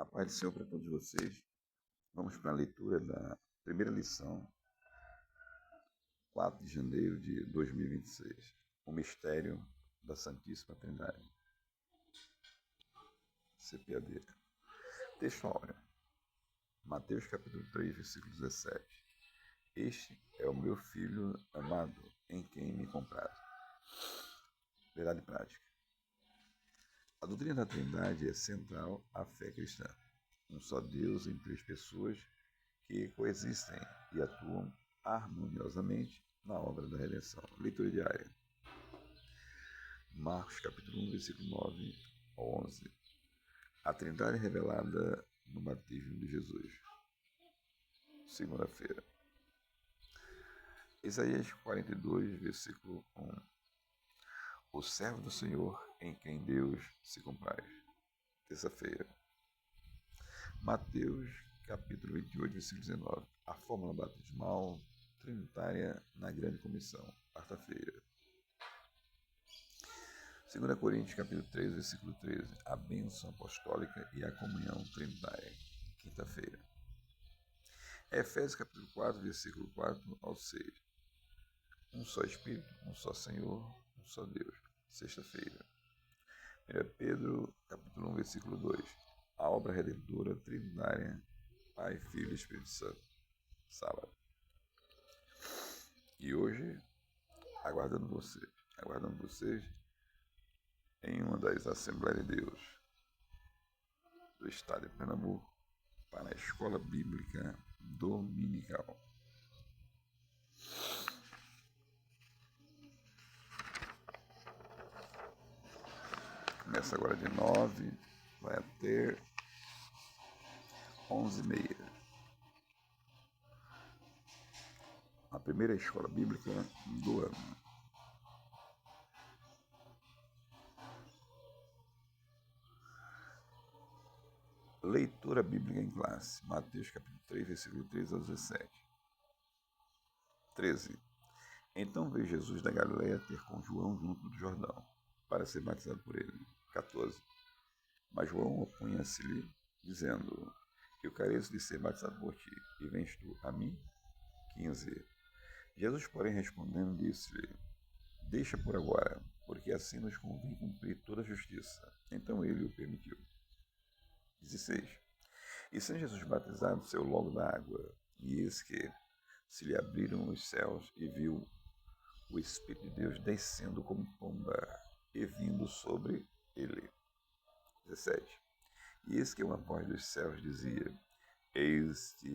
A paz do Senhor para todos vocês. Vamos para a leitura da primeira lição, 4 de janeiro de 2026. O mistério da Santíssima Trindade. CPAD. Texto áureo. Mateus capítulo 3, versículo 17. Este é o meu Filho amado, em quem me comprazo. Verdade prática. A doutrina da Trindade é central à fé cristã. Um só Deus em três pessoas que coexistem e atuam harmoniosamente na obra da redenção. Leitura diária. Marcos capítulo 1, versículo 9 ao 11. A Trindade revelada no batismo de Jesus. Segunda-feira. Isaías 42, versículo 1. O servo do Senhor em quem Deus se compraz. Terça-feira. Mateus capítulo 28, versículo 19. A fórmula batismal trinitária na grande comissão. Quarta-feira. 2 Coríntios capítulo 3, versículo 13. A bênção apostólica e a comunhão trinitária. Quinta-feira. Efésios capítulo 4, versículo 4 ao 6. Um só Espírito, um só Senhor, um só Deus. Sexta-feira. 1 Pedro capítulo 1, versículo 2. A obra redentora trinitária, Pai, Filho e Espírito Santo. Sábado. E hoje, aguardando vocês em uma das Assembleias de Deus do Estado de Pernambuco para a Escola Bíblica Dominical. Começa agora de 9, vai até 11h30. A primeira escola bíblica do ano. Leitura bíblica em classe. Mateus capítulo 3, versículo 13 ao 17. 13. Então veio Jesus da Galileia ter com João junto do Jordão, para ser batizado por ele. 14. Mas João opunha-se-lhe, dizendo: Eu careço de ser batizado por ti, e vens tu a mim? 15. Jesus, porém, respondendo, disse-lhe: Deixa por agora, porque assim nos convém cumprir toda a justiça. Então ele o permitiu. 16. E sendo Jesus batizado, saiu logo da água, e eis que se lhe abriram os céus, e viu o Espírito de Deus descendo como pomba, e vindo sobre ele. 17. E eis que uma voz dos céus dizia: Este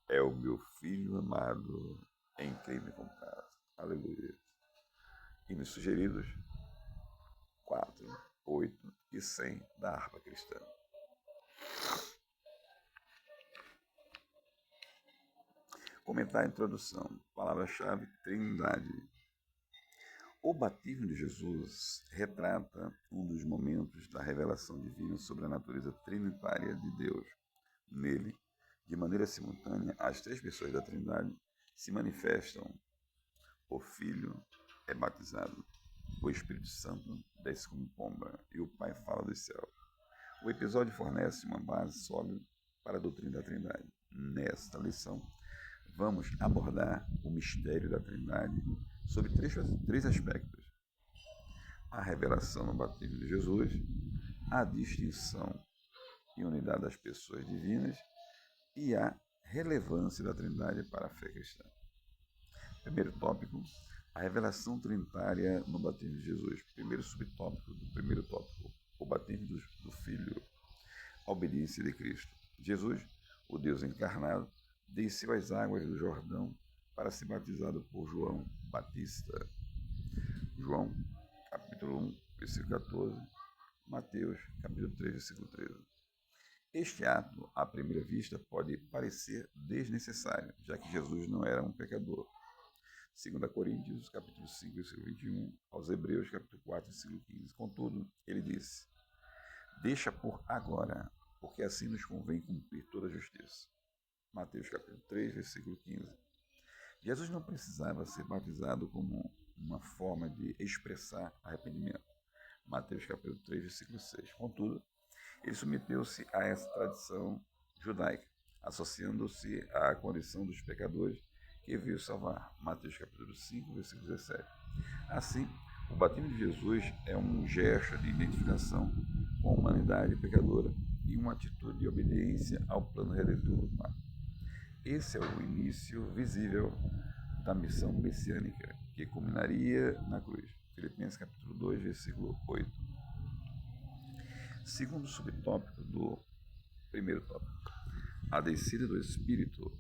é o meu Filho amado, em quem me comprazo. Aleluia. Hinos sugeridos: 4, 8 e 100 da harpa cristã. Comentar a introdução. Palavra-chave: Trindade. O batismo de Jesus retrata um dos momentos da revelação divina sobre a natureza trinitária de Deus. Nele, de maneira simultânea, as três pessoas da Trindade se manifestam. O Filho é batizado, o Espírito Santo desce como pomba e o Pai fala dos céus. O episódio fornece uma base sólida para a doutrina da Trindade. Nesta lição, vamos abordar o mistério da Trindade sob três aspectos: a revelação no batismo de Jesus, a distinção e unidade das pessoas divinas e a relevância da Trindade para a fé cristã. Primeiro tópico: a revelação trinitária no batismo de Jesus. Primeiro subtópico do primeiro tópico: o batismo do Filho, a obediência de Cristo. Jesus, o Deus encarnado, desceu às águas do Jordão para ser batizado por João Batista. João, capítulo 1, versículo 14, Mateus, capítulo 3, versículo 13. Este ato, à primeira vista, pode parecer desnecessário, já que Jesus não era um pecador. 2 Coríntios, capítulo 5, versículo 21, aos Hebreus, capítulo 4, versículo 15. Contudo, ele disse: Deixa por agora, porque assim nos convém cumprir toda a justiça. Mateus capítulo 3, versículo 15. Jesus não precisava ser batizado como uma forma de expressar arrependimento. Mateus capítulo 3, versículo 6. Contudo, Ele submeteu-se a essa tradição judaica, associando-se à condição dos pecadores que veio salvar. Mateus capítulo 5, versículo 17. Assim, o batismo de Jesus é um gesto de identificação com a humanidade pecadora e uma atitude de obediência ao plano redentor do Pai. Esse é o início visível da missão messiânica, que culminaria na cruz. Filipenses capítulo 2, versículo 8. Segundo subtópico do primeiro tópico, a descida do Espírito,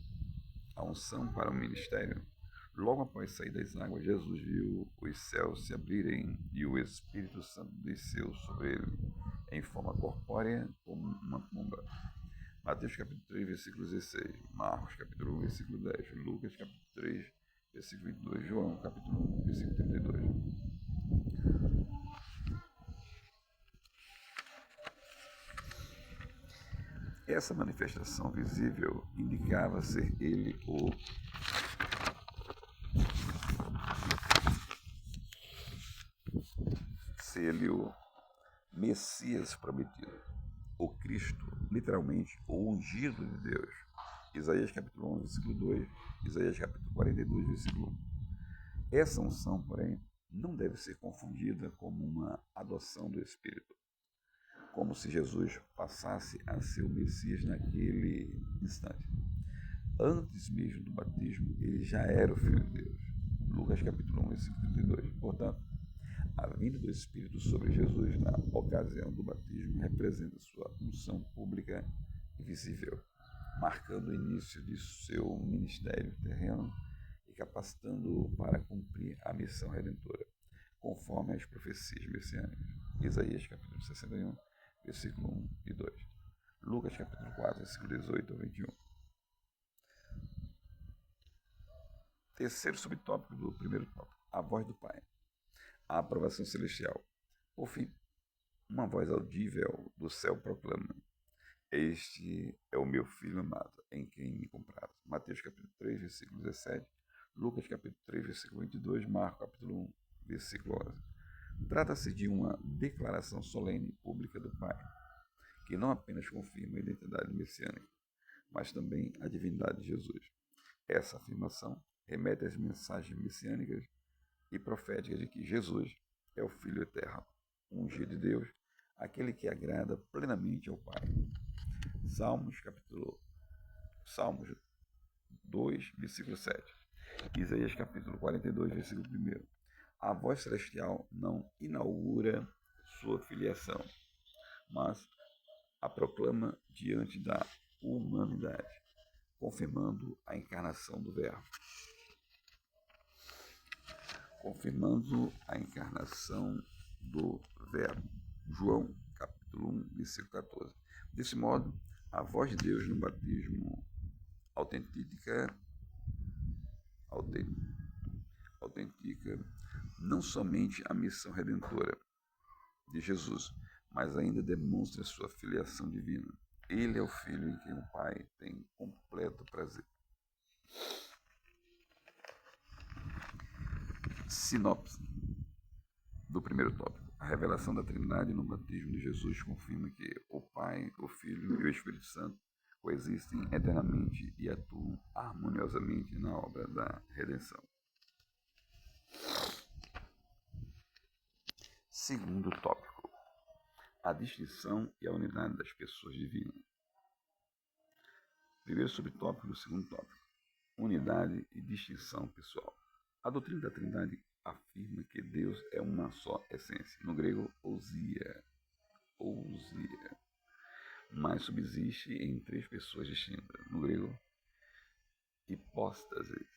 a unção para o ministério. Logo após sair das águas, Jesus viu os céus se abrirem e o Espírito Santo desceu sobre ele, em forma corpórea, como uma pomba. Mateus capítulo 3, versículo 16, Marcos capítulo 1, versículo 10, Lucas capítulo 3, versículo 22, João capítulo 1, versículo 32. Essa manifestação visível indicava ser ele o Messias prometido, o Cristo, literalmente, o ungido de Deus. Isaías capítulo 1, versículo 2, Isaías capítulo 42, versículo 1. Essa unção, porém, não deve ser confundida como uma adoção do Espírito, como se Jesus passasse a ser o Messias naquele instante. Antes mesmo do batismo, ele já era o Filho de Deus. Lucas capítulo 1, versículo 32. Portanto, a vinda do Espírito sobre Jesus na ocasião do batismo representa sua unção pública e visível, marcando o início de seu ministério terreno e capacitando-o para cumprir a missão redentora, conforme as profecias messiânicas. Isaías capítulo 61, versículo 1 e 2. Lucas capítulo 4, versículo 18 ao 21. Terceiro subtópico do primeiro tópico, a voz do Pai. A aprovação celestial. Por fim, uma voz audível do céu proclama: Este é o meu Filho amado, em quem me compraram. Mateus capítulo 3, versículo 17, Lucas capítulo 3, versículo 22, Marcos capítulo 1, versículo 11. Trata-se de uma declaração solene e pública do Pai, que não apenas confirma a identidade messiânica, mas também a divindade de Jesus. Essa afirmação remete às mensagens messiânicas e proféticas de que Jesus é o Filho eterno, ungido de Deus, aquele que agrada plenamente ao Pai. Salmos 2, versículo 7. Isaías capítulo 42, versículo 1. A voz celestial não inaugura sua filiação, mas a proclama diante da humanidade, confirmando a encarnação do Verbo. João capítulo 1, versículo 14. Desse modo, a voz de Deus no batismo autentica não somente a missão redentora de Jesus, mas ainda demonstra sua filiação divina. Ele é o Filho em quem o Pai tem completo prazer. Sinopse do primeiro tópico. A revelação da Trindade no batismo de Jesus confirma que o Pai, o Filho e o Espírito Santo coexistem eternamente e atuam harmoniosamente na obra da redenção. Segundo tópico, a distinção e a unidade das pessoas divinas. Primeiro subtópico do segundo tópico, unidade e distinção pessoal. A doutrina da Trindade afirma que Deus é uma só essência, no grego ousia, mas subsiste em três pessoas distintas, no grego hipóstases.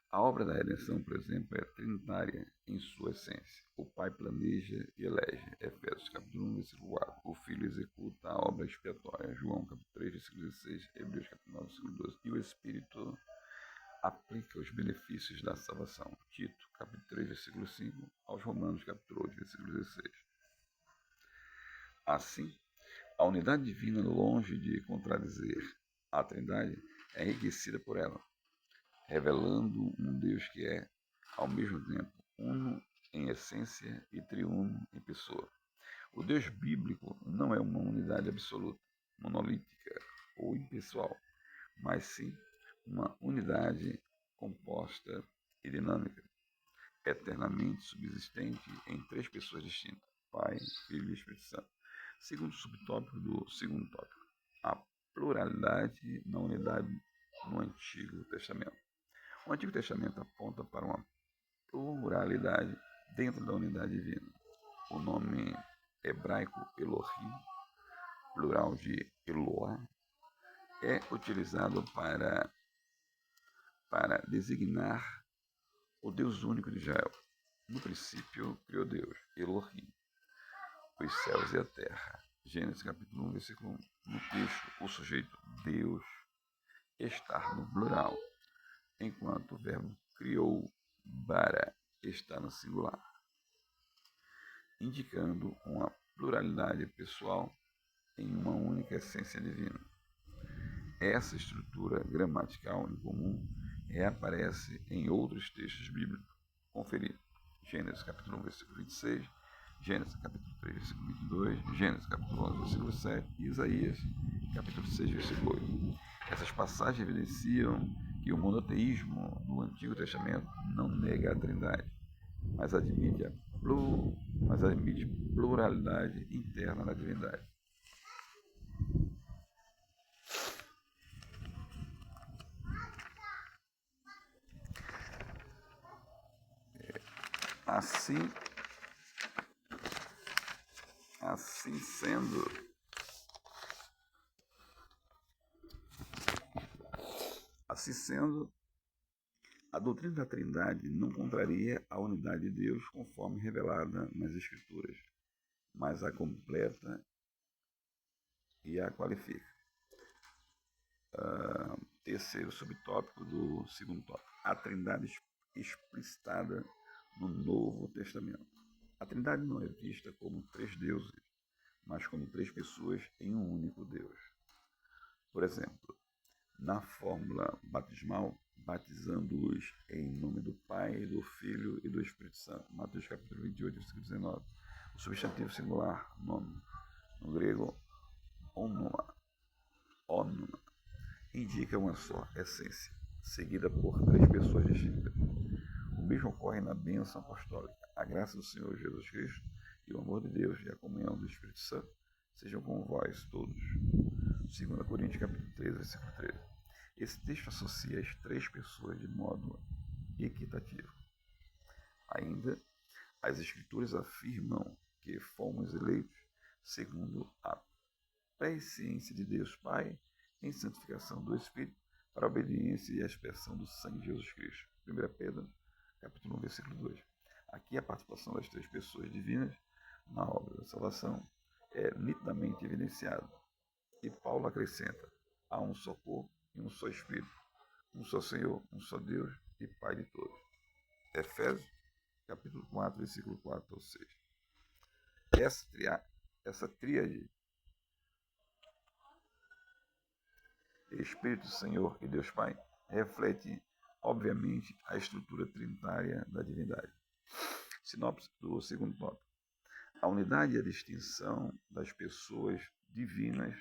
A obra da redenção, por exemplo, é trinitária em sua essência. O Pai planeja e elege, Efésios capítulo 1, versículo 4. O Filho executa a obra expiatória, João capítulo 3, versículo 16, Hebreus capítulo 9, versículo 12. E o Espírito aplica os benefícios da salvação, Tito capítulo 3, versículo 5, aos Romanos capítulo 8, versículo 16. Assim, a unidade divina, longe de contradizer a Trindade, é enriquecida por ela, revelando um Deus que é, ao mesmo tempo, uno em essência e triuno em pessoa. O Deus bíblico não é uma unidade absoluta, monolítica ou impessoal, mas sim uma unidade composta e dinâmica, eternamente subsistente em três pessoas distintas, Pai, Filho e Espírito Santo. Segundo subtópico do segundo tópico, a pluralidade na unidade no Antigo Testamento. O Antigo Testamento aponta para uma pluralidade dentro da unidade divina. O nome hebraico Elohim, plural de Eloah, é utilizado para designar o Deus único de Israel. No princípio, criou Deus, Elohim, os céus e a terra. Gênesis capítulo 1, versículo 1. No texto, o sujeito Deus está no plural, enquanto o verbo criou, bara, está no singular, indicando uma pluralidade pessoal em uma única essência divina. Essa estrutura gramatical em comum reaparece em outros textos bíblicos. Conferir Gênesis capítulo 1, versículo 26, Gênesis capítulo 3, versículo 22, Gênesis capítulo 11, versículo 7 e Isaías capítulo 6, versículo 8. Essas passagens evidenciam que o monoteísmo do Antigo Testamento não nega a Trindade, mas admite pluralidade interna na divindade. Assim sendo, a doutrina da Trindade não contraria a unidade de Deus conforme revelada nas Escrituras, mas a completa e a qualifica. Terceiro subtópico do segundo tópico, a Trindade explicitada no Novo Testamento. A Trindade não é vista como três deuses, mas como três pessoas em um único Deus. Por exemplo, na fórmula batismal, batizando-os em nome do Pai, do Filho e do Espírito Santo. Mateus capítulo 28, versículo 19. O substantivo singular, nome, no grego, onoma, indica uma só essência, seguida por três pessoas distintas. O mesmo ocorre na bênção apostólica. A graça do Senhor Jesus Cristo e o amor de Deus e a comunhão do Espírito Santo sejam com vós todos. 2 Coríntios capítulo 3, versículo 13. Esse texto associa as três pessoas de modo equitativo. Ainda, as Escrituras afirmam que fomos eleitos segundo a presciência de Deus Pai em santificação do Espírito para a obediência e a expressão do sangue de Jesus Cristo. 1 Pedro capítulo 1, versículo 2. Aqui a participação das três pessoas divinas na obra da salvação é nitidamente evidenciada. E Paulo acrescenta: há um só corpo e um só Espírito, um só Senhor, um só Deus e Pai de todos. Efésios capítulo 4, versículo 4 ao 6. Essa tríade, Espírito, Senhor e Deus Pai, reflete, obviamente, a estrutura trinitária da divindade. Sinopse do segundo tópico. A unidade e a distinção das pessoas divinas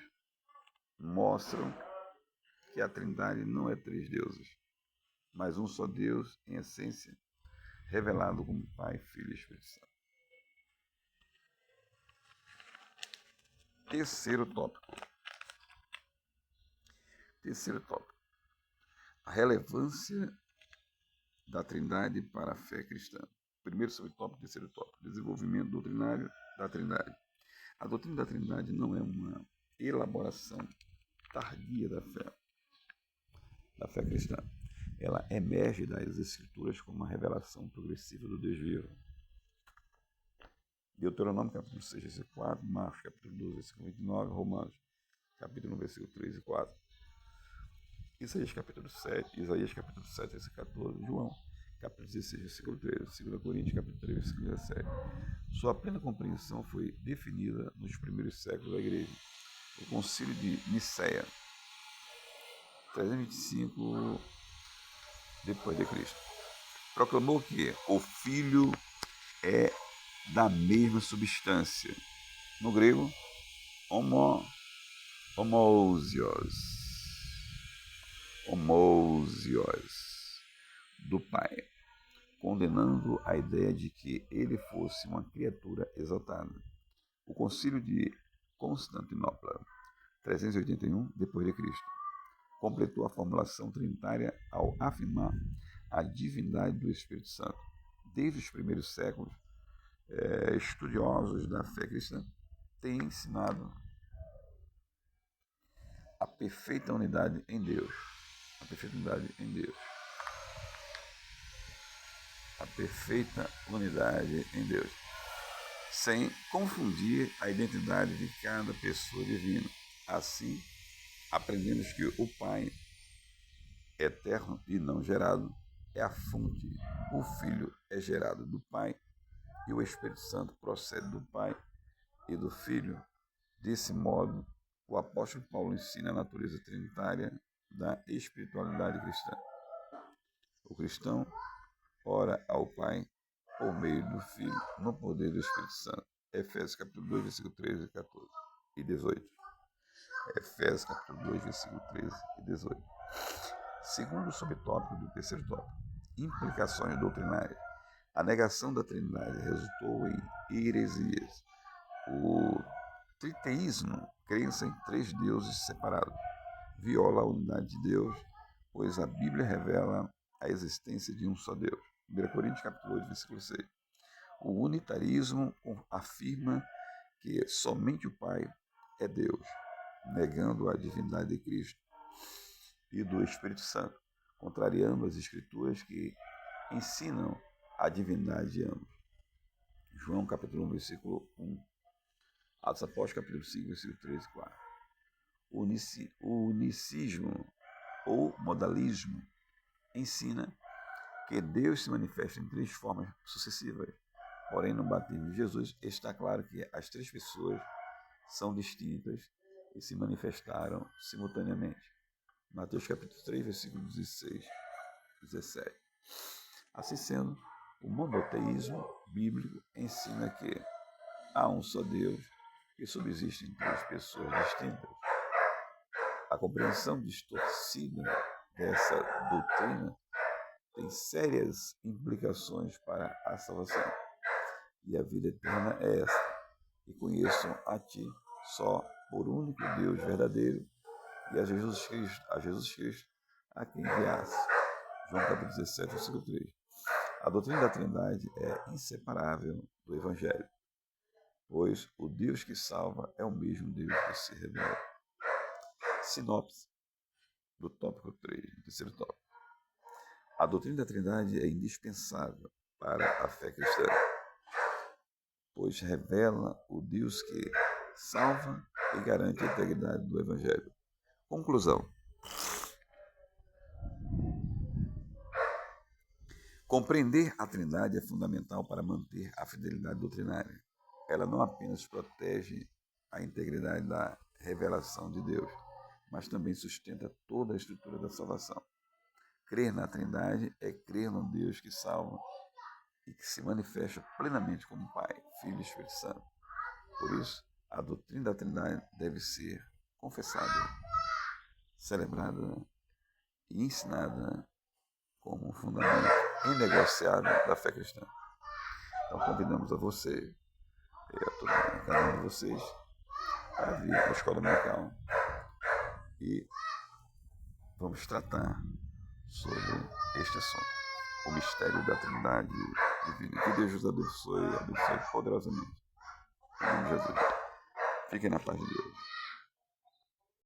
mostram que a Trindade não é três deuses, mas um só Deus em essência, revelado como Pai, Filho e Espírito Santo. Terceiro tópico. A relevância da Trindade para a fé cristã. Primeiro subtópico, terceiro tópico. Desenvolvimento doutrinário da Trindade. A doutrina da Trindade não é uma elaboração tardia da fé cristã. Ela emerge das Escrituras como uma revelação progressiva do Deus vivo. Deuteronômio capítulo 6, versículo 4, Marcos capítulo 12, versículo 29, Romanos capítulo 1, versículo 3 e 4, Isaías capítulo 7, versículo 14, João capítulo 16, versículo 13, 2 Coríntios capítulo 3, versículo 17. Sua plena compreensão foi definida nos primeiros séculos da Igreja. O Concílio de Nicéia, 325 depois de Cristo, proclamou que o Filho é da mesma substância no grego, homousios, do Pai, condenando a ideia de que ele fosse uma criatura exaltada. O Concílio de Constantinopla, 381 d.C., completou a formulação trinitária ao afirmar a divindade do Espírito Santo. Desde os primeiros séculos, estudiosos da fé cristã têm ensinado a perfeita unidade em Deus. A perfeita unidade em Deus. A perfeita unidade em Deus. Sem confundir a identidade de cada pessoa divina. Assim, aprendemos que o Pai, eterno e não gerado, é a fonte. O Filho é gerado do Pai e o Espírito Santo procede do Pai e do Filho. Desse modo, o apóstolo Paulo ensina a natureza trinitária da espiritualidade cristã. O cristão ora ao Pai por meio do Filho, no poder do Espírito Santo. Efésios capítulo 2, versículo 13, 14 e 18. Efésios capítulo 2, versículo 13 e 18. Segundo subtópico do terceiro tópico, implicações doutrinárias. A negação da Trindade resultou em heresias. O triteísmo, crença em três deuses separados, viola a unidade de Deus, pois a Bíblia revela a existência de um só Deus. 1 Coríntios capítulo 8, versículo 6. O unitarismo afirma que somente o Pai é Deus, negando a divindade de Cristo e do Espírito Santo, contrariando as Escrituras que ensinam a divindade de ambos. João capítulo 1, versículo 1. Atos Apóstolos capítulo 5, versículo 13 e 4. O unicismo ou modalismo ensina que Deus se manifesta em três formas sucessivas. Porém, no batismo de Jesus está claro que as três pessoas são distintas e se manifestaram simultaneamente. Mateus capítulo 3, versículo 16 e 17. Assim sendo, o monoteísmo bíblico ensina que há um só Deus que subsiste em três pessoas distintas. A compreensão distorcida dessa doutrina tem sérias implicações para a salvação. E a vida eterna é esta: que conheçam a Ti só por único Deus verdadeiro e a Jesus Cristo a quem enviaste. João capítulo 17, versículo 3. A doutrina da Trindade é inseparável do Evangelho, pois o Deus que salva é o mesmo Deus que se revela. Sinopse do tópico 3, do terceiro tópico. A doutrina da Trindade é indispensável para a fé cristã, pois revela o Deus que salva e garante a integridade do Evangelho. Conclusão. Compreender a Trindade é fundamental para manter a fidelidade doutrinária. Ela não apenas protege a integridade da revelação de Deus, mas também sustenta toda a estrutura da salvação. Crer na Trindade é crer no Deus que salva e que se manifesta plenamente como Pai, Filho e Espírito Santo. Por isso, a doutrina da Trindade deve ser confessada, celebrada e ensinada como um fundamento inegociável da fé cristã. Então, convidamos a você e a cada um de vocês a vir à Escola Dominical e vamos tratar sobre este assunto, o mistério da Trindade divina. Que Deus os abençoe poderosamente. Em nome de Jesus. Fiquem na paz de Deus.